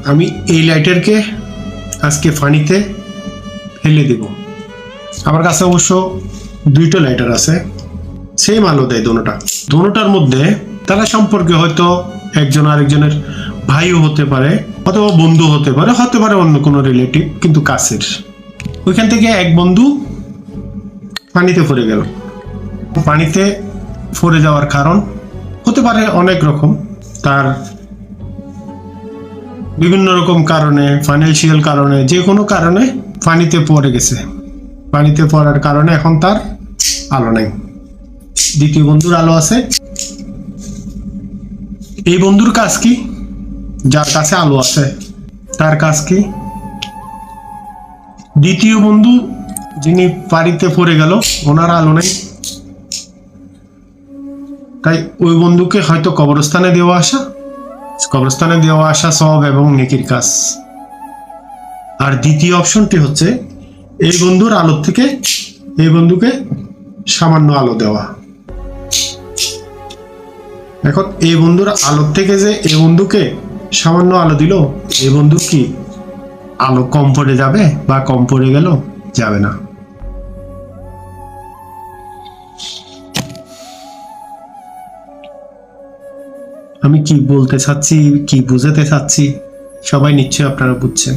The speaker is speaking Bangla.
আমি এই লাইটারকে আজকে পানিতে ফেলে দেব। আমার কাছে অবশ্য দুইটা লাইটার আছে, সেম আলো দেয় দোনোটার মধ্যে। তারা সম্পর্কে হয়তো একজন আরেকজনের ভাইও হতে পারে, অথবা বন্ধু হতে পারে অন্য কোনো রিলেটিভ, কিন্তু কাছের। ওইখান থেকে এক বন্ধু পানিতে পড়ে গেল। পানিতে পড়ে যাওয়ার কারণ হতে পারে অনেক রকম, তার বিভিন্ন রকম কারণে, ফাইন্যান্সিয়াল কারণে, যে কোনো কারণে পানিতে পড়ে গেছে। পানিতে পড়ার কারণে এখন তার আলো নেই। দ্বিতীয় বন্ধুর আলো আছে। এই বন্ধুর কাজ কি? যার কাছে আলো আছে তার কাজ কি? দ্বিতীয় বন্ধু যিনি পানিতে পড়ে গেল, ওনার আলো নেই, তাই ওই বন্ধুকে হয়তো কবরস্থানে দেওয়া আসা সব এবং নেকির কাজ। আর দ্বিতীয় অপশনটি হচ্ছে এই বন্ধুর আলো থেকে এই বন্ধুকে সামান্য আলো দেওয়া। এখন এই বন্ধুর আলো থেকে যে এই বন্ধুকে সামান্য আলো দিল, এই বন্ধুর কি আলো কম পড়ে যাবে বা কম পড়ে গেল? যাবে না। আমি কি বলতে চাচ্ছি, কি বুঝাতে চাচ্ছি, সবাই নিশ্চয়ই আপনারা বুঝছেন।